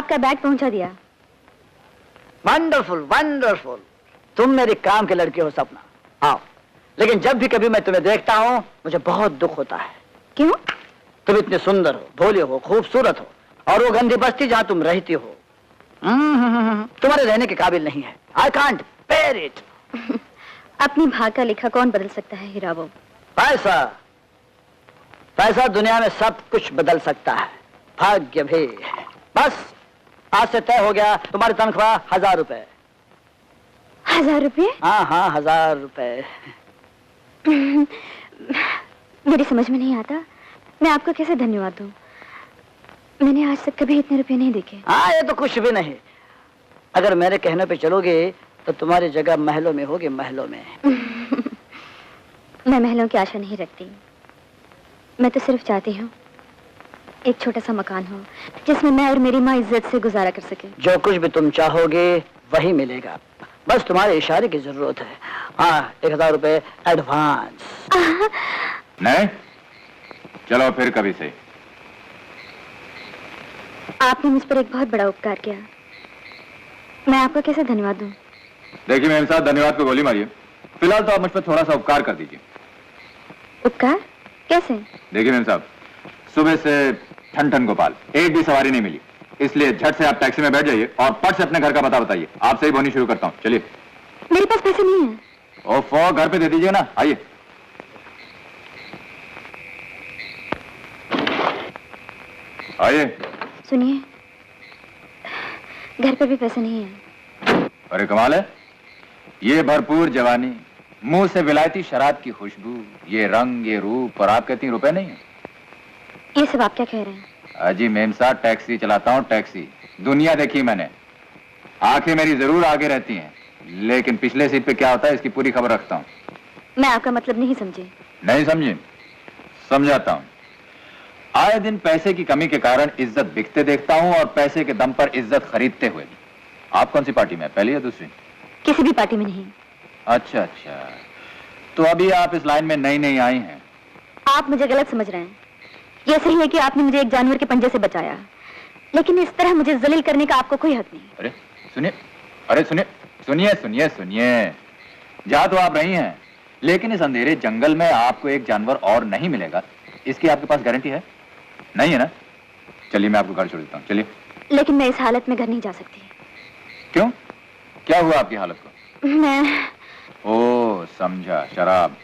आपका बैग पहुंचा दिया। वंडरफुल वंडरफुल, तुम मेरे काम के लड़के हो सपना। आओ, लेकिन जब भी कभी मैं तुम्हें देखता हूँ मुझे बहुत दुख होता है। क्यों? तुम इतने सुंदर हो, भोले हो, खूबसूरत हो, और वो गंदी बस्ती जहाँ तुम रहती हो तुम्हारे रहने के काबिल नहीं है। I can't bear it. अपनी भाग का लिखा कौन बदल सकता है हीराबो? पैसा, पैसा दुनिया में सब कुछ बदल सकता है, भाग्य भी। बस आज से तय हो गया, तुम्हारी तनख्वाह 1000 रुपए। 1000 रुपये? हाँ हाँ 1000 रुपए। मेरी समझ में नहीं आता, मैं आपका कैसे धन्यवाद दूं? मैंने आज तक कभी इतने रुपए नहीं देखे। हाँ, ये तो कुछ भी नहीं। अगर मेरे कहने पे चलोगे तो तुम्हारी जगह महलों में होगी, महलों में। मैं महलों की आशा नहीं रखती। मैं तो सिर्फ चाहती हूँ एक छोटा सा मकान हो जिसमें मैं और मेरी माँ इज्जत से गुजारा कर सके। जो कुछ भी तुम चाहोगे वही मिलेगा, बस तुम्हारे इशारे की जरूरत है। हाँ, 1000 रुपए एडवांस। नहीं, चलो फिर कभी से। आपने मुझ पर एक बहुत बड़ा उपकार किया, मैं आपका कैसे धन्यवाद दूं? देखिए मेम साहब, धन्यवाद को गोली मारिए। फिलहाल तो आप मुझ पर थोड़ा सा उपकार कर दीजिए। उपकार? कैसे? देखिए मेम साहब, सुबह से ठन ठन गोपाल, एक भी सवारी नहीं मिली, इसलिए झट से आप टैक्सी में बैठ जाइए और पट से अपने घर का पता बताइए। आपसे ही बोनी शुरू करता हूँ। चलिए। मेरे पास पैसे नहीं है। ओफो, घर पे दे दीजिए ना। आइए। आइए। सुनिए, घर पे भी पैसे नहीं है। अरे कमाल है, ये भरपूर जवानी, मुंह से विलायती शराब की खुशबू, ये रंग, ये रूप, और आप कहती हैं रुपए नहीं है। ये सब आप क्या कह रहे हैं? अजी मेम साहब, टैक्सी चलाता हूँ, टैक्सी। दुनिया देखी मैंने, आंखें मेरी जरूर आगे रहती हैं, लेकिन पिछले सीट पे क्या होता है इसकी पूरी खबर रखता हूँ। मैं आपका मतलब नहीं समझी। नहीं समझी? समझाता हूँ। आए दिन पैसे की कमी के कारण इज्जत बिकते देखता हूँ और पैसे के दम पर इज्जत खरीदते हुए। आप कौन सी पार्टी में, पहली या दूसरी? किसी भी पार्टी में नहीं। अच्छा अच्छा, तो अभी आप इस लाइन में नई नई आई हैं। आप मुझे गलत समझ रहे हैं। यह सही है कि आपने मुझे एक जानवर के पंजे से बचाया, लेकिन इस तरह मुझे जलील करने का आपको कोई हक नहीं। अरे सुनिए, अरे सुनिए सुनिए सुनिए सुनिए, जा तो आप रही हैं, लेकिन इस अंधेरे जंगल में आपको एक जानवर और नहीं मिलेगा, इसकी आपके पास गारंटी है? नहीं है ना? चलिए मैं आपको घर छोड़ देता हूँ, चलिए। लेकिन मैं इस हालत में घर नहीं जा सकती। क्यों? क्या हुआ आपकी हालत को? मैं... ओ समझा, शराब।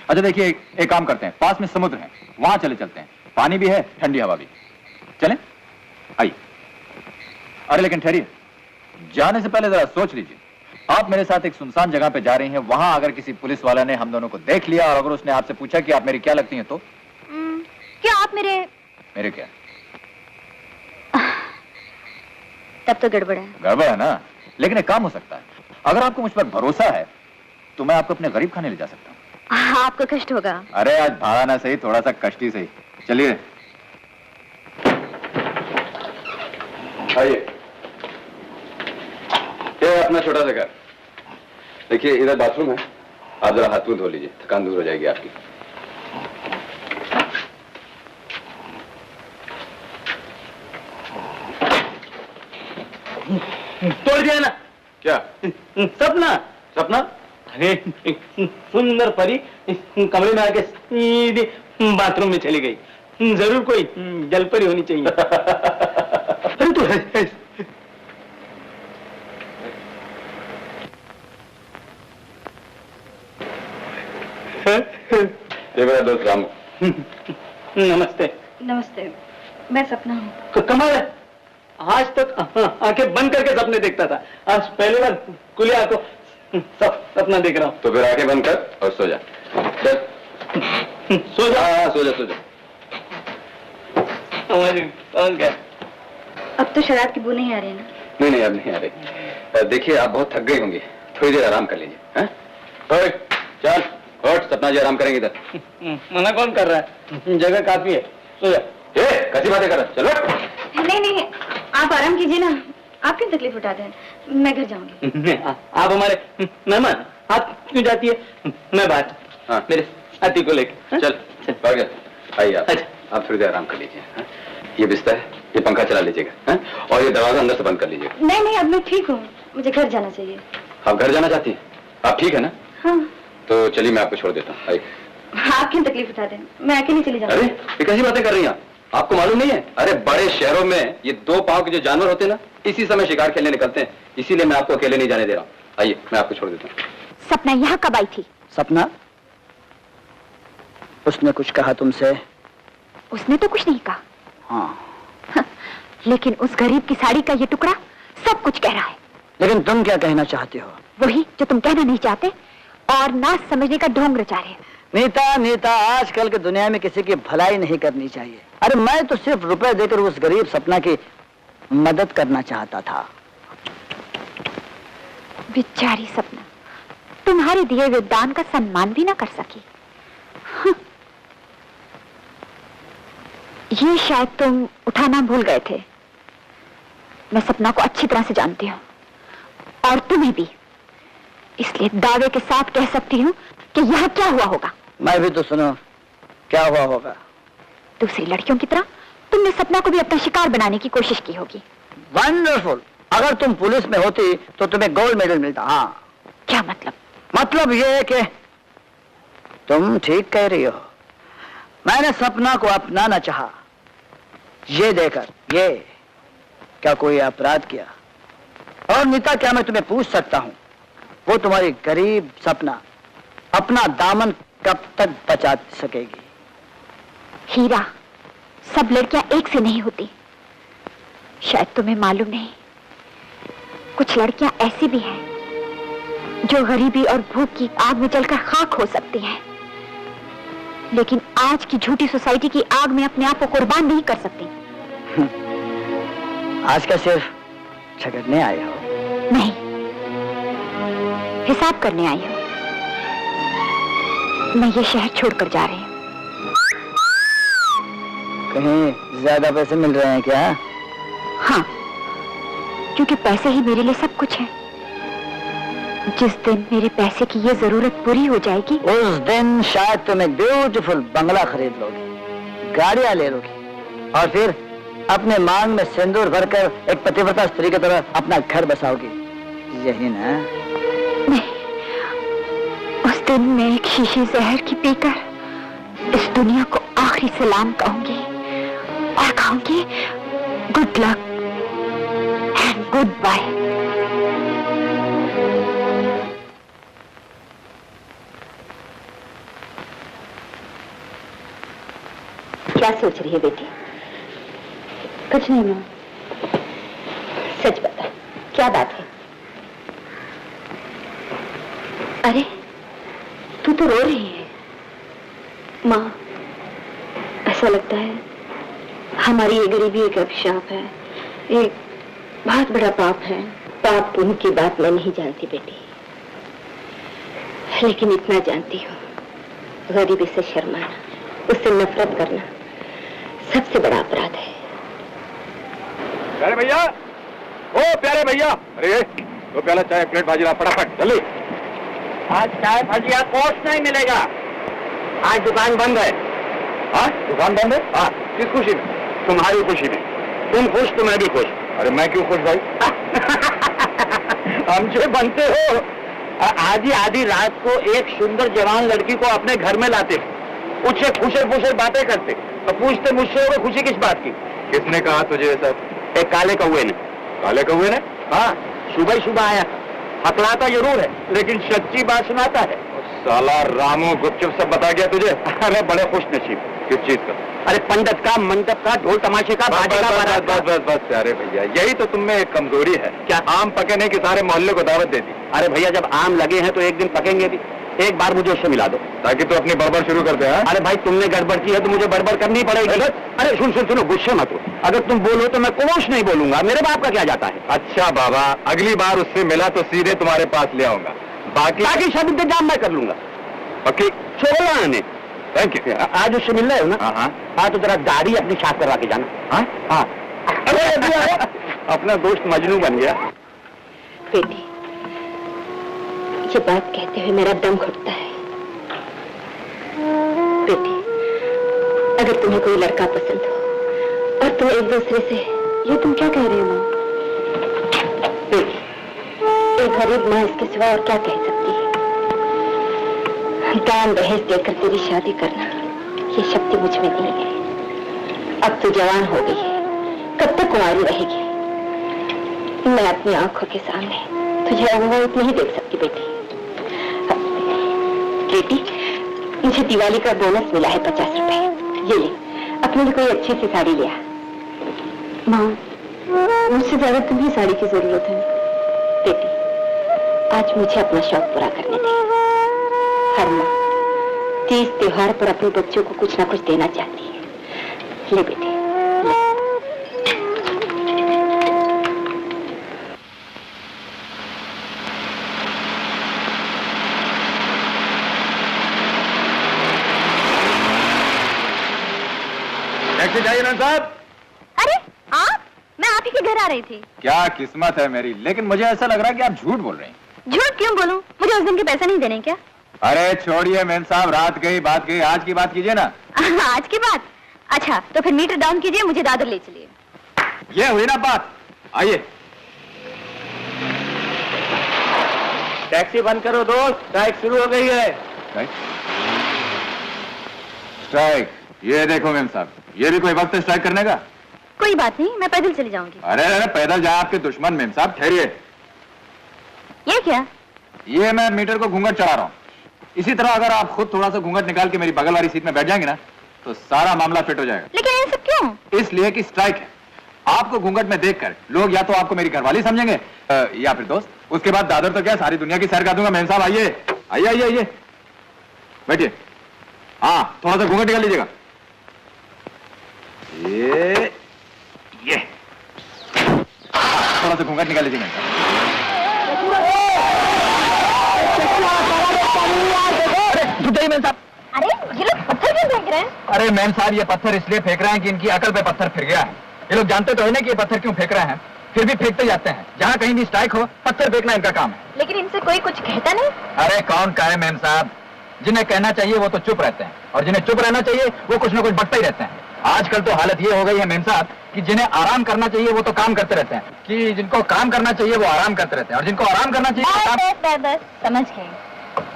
अच्छा देखिए, एक काम करते हैं, पास में समुद्र है, वहां चले चलते हैं, पानी भी है, ठंडी हवा भी। चलें? आइए। अरे लेकिन ठहरिए, जाने से पहले जरा सोच लीजिए। आप मेरे साथ एक सुनसान जगह पे जा रही हैं, वहां अगर किसी पुलिस वाला ने हम दोनों को देख लिया और अगर उसने आपसे पूछा कि आप मेरी क्या लगती हैं तो? क्या आप मेरे क्या? तब तो गड़बड़ है। गड़बड़ है ना, लेकिन एक काम हो सकता है। अगर आपको मुझ पर भरोसा है तो मैं आपको अपने गरीब खाने ले जा सकता हूँ। आपको कष्ट होगा। अरे आज भाड़ा ना सही, थोड़ा सा कष्ट ही सही। चलिए। आइए, ये अपना छोटा सा घर। देखिए इधर बाथरूम है, आप जरा हाथ धो लीजिए, थकान दूर हो जाएगी आपकी। तोड़ दिया ना? क्या सपना? सपना? अरे सुंदर परी कमरे में आके सीधी बाथरूम में चली गई। जरूर कोई जलपरी होनी चाहिए। अरे तो ये मेरा दोस्त रामू। नमस्ते। नमस्ते, मैं सपना हूँ। कमाल है, आज तक आंखें बंद करके सपने देखता था, आज पहली बार खुले आंखों सपना देख रहा हूँ। तो फिर आंखें बंद कर और सो जा। चल सो जा। हाँ सो जा, सो जा। अब तो शराब की बू नहीं आ रही ना? नहीं नहीं, अब नहीं आ रही। देखिए आप बहुत थक गई होंगी, थोड़ी देर आराम कर लीजिए। हैं? चल उठ, सपना जी आराम करेंगे इधर। मना कौन कर रहा है, जगह काफी है, सो जा। कैसी बातें कर रहा है? चलो। नहीं नहीं, आप आराम कीजिए ना, आप क्यों तकलीफ उठाते हैं? मैं घर जाऊंगी। आप हमारे मेहमान, आप क्यों जाती है? मैं बात। हाँ। मेरे साथी को लेकर। चल, आइए आप। आप थोड़ी देर आराम कर लीजिए। ये बिस्तर है, ये पंखा चला लीजिएगा, हैं? और ये दरवाजा अंदर से बंद कर लीजिएगा। नहीं नहीं, अब मैं ठीक हूँ, मुझे घर जाना चाहिए। आप घर जाना चाहती हैं? आप ठीक है ना? हाँ। तो चलिए मैं आपको छोड़ देता हूँ, आइए। आप क्यों तकलीफ उठाते हैं, मैं अकेली चली जाऊँ। अरे ये कैसी बातें कर रही हैं आप? आपको मालूम नहीं है? अरे बड़े शहरों में ये 2 पांव के जो जानवर होते हैं ना, इसी समय शिकार खेलने निकलते हैं, इसीलिए मैं आपको अकेले नहीं जाने दे रहा हूँ। आइए मैं आपको छोड़ देता हूँ। सपना यहाँ कब आई थी? सपना? उसने कुछ कहा तुमसे? उसने तो कुछ नहीं कहा। हाँ। लेकिन उस गरीब की साड़ी का ये टुकड़ा सब कुछ कह रहा है। लेकिन तुम क्या कहना चाहती हो? वही जो तुम कहना नहीं चाहते और ना समझने का ढोंग रचा रहे। नीता, नीता, आजकल की दुनिया में किसी की भलाई नहीं करनी चाहिए। अरे मैं तो सिर्फ रुपए देकर उस गरीब सपना की मदद करना चाहता था। बेचारी सपना तुम्हारे दिए हुए दान का सम्मान भी ना कर सकी। ये शायद तुम उठाना भूल गए थे। मैं सपना को अच्छी तरह से जानती हूँ और तुम्हें भी, इसलिए दावे के साथ कह सकती हूँ कि यह क्या हुआ होगा। मैं भी तो सुनो, क्या हुआ होगा? दूसरी लड़कियों की तरह तुमने सपना को भी अपना शिकार बनाने की कोशिश की होगी। वंडरफुल। अगर तुम पुलिस में होती तो तुम्हें गोल्ड मेडल मिलता। हाँ। क्या मतलब? मतलब ये है कि तुम ठीक कह रही हो। मैंने सपना को अपनाना चाहा, ये देकर ये क्या कोई अपराध किया? और नीता, क्या मैं तुम्हें पूछ सकता हूं, वो तुम्हारी गरीब सपना अपना दामन कब तक बचा सकेगी? हीरा, सब लड़कियां एक से नहीं होती। शायद तुम्हें मालूम नहीं, कुछ लड़कियां ऐसी भी हैं जो गरीबी और भूख की आग में जलकर खाक हो सकती हैं, लेकिन आज की झूठी सोसाइटी की आग में अपने आप को कुर्बान नहीं कर सकती। आज का सिर्फ झगड़ने आए हो? नहीं, हिसाब करने आई हूं। मैं ये शहर छोड़कर जा रही हूं। कहीं ज्यादा पैसे मिल रहे हैं क्या? हाँ, क्योंकि पैसे ही मेरे लिए सब कुछ है। जिस दिन मेरे पैसे की ये जरूरत पूरी हो जाएगी, उस दिन शायद तुम एक ब्यूटीफुल बंगला खरीद लोगे, गाड़ियां ले लोगी और फिर अपने मांग में सिंदूर भरकर एक पतिव्रता स्त्री की तरह अपना घर बसाओगी, यही ना? नहीं, उस दिन मैं एक शीशी जहर की पीकर इस दुनिया को आखिरी सलाम कहूंगी और कहूंगी good luck and good bye. क्या सोच रही है बेटी? कुछ नहीं माँ। सच बता, क्या बात है? अरे तू तो रो रही है। माँ, ऐसा लगता है हमारी ये गरीबी एक अभिशाप है, एक बहुत बड़ा पाप है। पाप पुण्य की बात मैं नहीं जानती बेटी, लेकिन इतना जानती हूँ, गरीबी से शर्माना, उससे नफरत करना सबसे बड़ा अपराध है। प्यारे भैया, ओ प्यारे भैया, अरे तो प्याला चाय प्लेट भाजी ला फटाफट जल्दी। आज चाय भजिया कोर्स नहीं मिलेगा, आज दुकान बंद है। हाँ दुकान बंद है? हाँ, किस खुशी में? तुम्हारी खुशी में। तुम खुश तो मैं भी खुश। अरे मैं क्यों खुश भाई? हमसे बनते हो। आधी आधी रात को एक सुंदर जवान लड़की को अपने घर में लाते, उससे खुशर खुशर बातें करते और पूछते मुझसे हो खुशी किस बात की? किसने कहा तुझे ये सब? एक काले कौवे ने। काले कौवे ने? हाँ, सुबह ही सुबह आया, हकलाता जरूर है लेकिन सच्ची बात सुनाता है। साला रामू गुपचुप सब बता गया तुझे? अरे बड़े खुश नसीब। किस चीज का? अरे पंडित का, मंडप का, ढोल तमाशे का, बस बाजे का, बस बारात बस का। बस बस प्यारे भैया, यही तो तुम में एक कमजोरी है। क्या? आम पकने की सारे मोहल्ले को दावत दे दी। अरे भैया, जब आम लगे हैं तो एक दिन पकेंगे भी। एक बार मुझे उससे मिला दो ताकि तू अपनी बड़बड़ शुरू कर दे। हाँ? अरे भाई, तुमने गड़बड़ की है तो मुझे बड़बड़ करनी पड़ेगी। अरे सुनो, गुस्से मत हो। अगर तुम बोलो तो मैं कुछ नहीं बोलूंगा, मेरे बाप का क्या जाता है। अच्छा बाबा, अगली बार उससे मिला तो सीधे तुम्हारे पास ले आऊंगा, बाकी सब इंतजाम मैं कर लूंगा। ओके? 16 आने। Thank you. आज उससे मिल रहे हो ना? हाँ हाँ हाँ, तो जरा दाढ़ी अपनी साफ करवा के जाना। हाँ हाँ। अरे अभी आया। अपना दोस्त मजनू बन गया। बेटी, ये बात कहते हुए मेरा दम घुटता है। बेटी, अगर तुम्हें कोई लड़का पसंद हो और तुम एक दूसरे से, ये तुम क्या कह रहे हो माँ? एक गरीब माँ इसके सिवा और क्या कह सकती है? दान दहेज देकर तेरी शादी करना, ये शक्ति मुझ में नहीं है। अब तू जवान हो गई है, कब तक कुंवारी रहेगी? मैं अपनी आंखों के सामने तुझे अवैध नहीं देख सकती बेटी। बेटी, मुझे दिवाली का बोनस मिला है 50 रुपए, ये ले, अपने लिए कोई अच्छी सी साड़ी लिया। माँ, मुझसे ज्यादा तुम्हें साड़ी की जरूरत है। बेटी, आज मुझे अपना शौक पूरा करने दे। हर माँ तीज त्योहार पर अपने बच्चों को कुछ ना कुछ देना चाहती है। ले बेटे, ले। टैक्सी चाहिए मैम साहब? अरे आप? मैं आप ही के घर आ रही थी। क्या किस्मत है मेरी, लेकिन मुझे ऐसा लग रहा है कि आप झूठ बोल रहे हैं। झूठ क्यों बोलूं? मुझे उस दिन के पैसे नहीं देने क्या? अरे छोड़िए मैम साहब, रात गई बात गई, आज की बात कीजिए ना। आज की बात? अच्छा, तो फिर मीटर डाउन कीजिए, मुझे दादर ले चलिए। ये हुई ना बात, आइए। टैक्सी बंद करो दोस्त, स्ट्राइक शुरू हो गई है। स्ट्राइक? ये देखो मैम साहब, ये भी कोई वक्त है स्ट्राइक करने का? कोई बात नहीं, मैं पैदल चली जाऊंगी। अरे अरे पैदल जाए आपके दुश्मन मैम साहब, ठहरिए। ये क्या? ये मैं मीटर को घूंघट चढ़ा रहा हूँ। इसी तरह अगर आप खुद थोड़ा सा घूंघट निकाल के मेरी बगल वाली सीट में बैठ जाएंगे ना, तो सारा मामला फिट हो जाएगा। लेकिन ये सब क्यों? इसलिए कि स्ट्राइक है। आपको घूंघट में देखकर लोग या तो आपको मेरी घरवाली समझेंगे या फिर दोस्त। उसके बाद दादर तो क्या सारी दुनिया की सैर कर दूंगा। मैम साहब आइए आइए आइए आइए, बैठिए। हाँ, थोड़ा सा घूंघट निकाल लीजिएगा। ये थोड़ा सा घूंघट निकाल लीजिए मैम साहब। मैम साहब, अरे ये लोग पत्थर क्यों फेंक रहे हैं? अरे मैम साहब, ये पत्थर इसलिए फेंक रहे हैं कि इनकी अकल पे पत्थर फिर गया है। ये लोग जानते तो है ना कि ये पत्थर क्यों फेंक रहे हैं, फिर भी फेंकते जाते हैं। जहाँ कहीं भी स्ट्राइक हो, पत्थर फेंकना इनका काम है। लेकिन इनसे कोई कुछ कहता नहीं। अरे कौन कहे मैम साहब, जिन्हें कहना चाहिए वो तो चुप रहते हैं, और जिन्हें चुप रहना चाहिए वो कुछ ना कुछ बकते ही रहते हैं। आजकल तो हालत ये हो गई है मैम साहब कि जिन्हें आराम करना चाहिए वो तो काम करते रहते हैं, कि जिनको काम करना चाहिए वो आराम करते रहते हैं, और जिनको आराम करना चाहिए वो काम... बस समझ गए।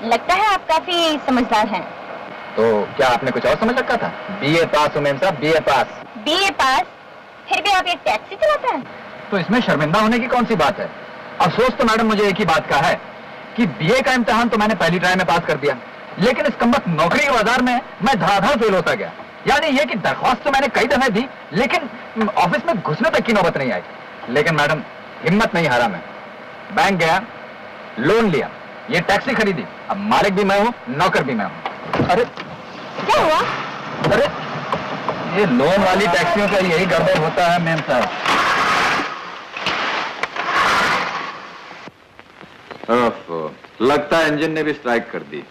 लगता है आप काफी समझदार हैं। तो क्या आपने कुछ और समझ रखा था? BA पास हूँ मैम साहब, BA पास। BA पास? फिर भी आप ये टैक्सी चलाते हैं? तो इसमें शर्मिंदा होने की कौन सी बात है? अफसोस तो मैडम मुझे एक ही बात का है कि BA का इम्तिहान तो मैंने पहली ट्राई में पास कर दिया, लेकिन इस कमबख्त नौकरी के बाजार में मैं धड़ाधड़ फेल होता गया। यानी ये कि दरख्वास्त तो मैंने कई दफे दी, लेकिन ऑफिस में घुसने तक की नौबत नहीं आई। लेकिन मैडम हिम्मत नहीं हारा मैं, बैंक गया, लोन लिया, ये टैक्सी खरीदी, अब मालिक भी मैं हूँ, नौकर भी मैं हूँ। अरे क्या हुआ? अरे ये लोन वाली टैक्सियों का यही गड़बड़ होता है मैम साहब। लगता है इंजन ने भी स्ट्राइक कर दी।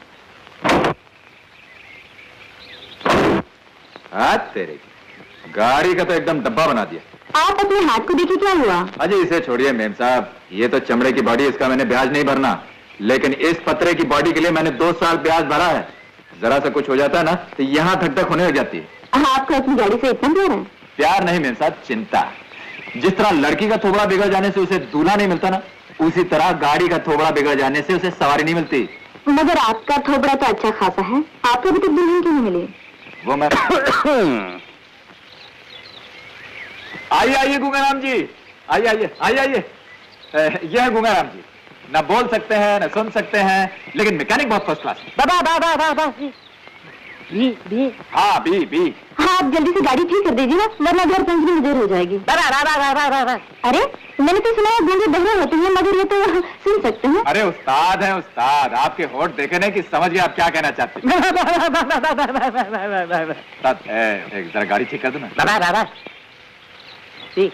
हाथ तेरे की गाड़ी का तो एकदम डब्बा बना दिया। आप अपने हाथ को देखिए, क्या हुआ? अजय इसे छोड़िए मैम साहब, ये तो चमड़े की बॉडी, इसका मैंने ब्याज नहीं भरना, लेकिन इस पत्रे की बॉडी के लिए मैंने 2 साल ब्याज भरा है। जरा सा कुछ हो जाता है ना तो यहाँ धक धक होने लग जाती है। आपको अपनी गाड़ी से इतना प्यार है? प्यार नहीं मेरे साथ चिंता। जिस तरह लड़की का थोबड़ा बिगड़ जाने से उसे दूल्हा नहीं मिलता ना, उसी तरह गाड़ी का थोबड़ा बिगड़ जाने से उसे सवारी नहीं मिलती। मगर आपका थोबड़ा तो अच्छा खासा है, आपको अभी तक दुल्हन क्यों नहीं मिली? वो मैं आइए आइए गंगाराम जी, आइए आइए आइए आइए। ये है गंगाराम जी, न बोल सकते हैं न सुन सकते हैं, लेकिन मैकेनिक बहुत फर्स्ट क्लास है। हाँ बी। हाँ, आप जल्दी से गाड़ी ठीक कर दीजिए ना, वरना घर पहुंचने में देर हो जाएगी। अरे मैंने तो सुना है गूंगे बहरे होते हैं, मगर ये तो सुन सकते हैं। अरे उस्ताद हैं उस्ताद, आपके होठ देखे नहीं कि समझ गए आप क्या कहना चाहते हैं। एक जरा गाड़ी ठीक कर दो ना। जी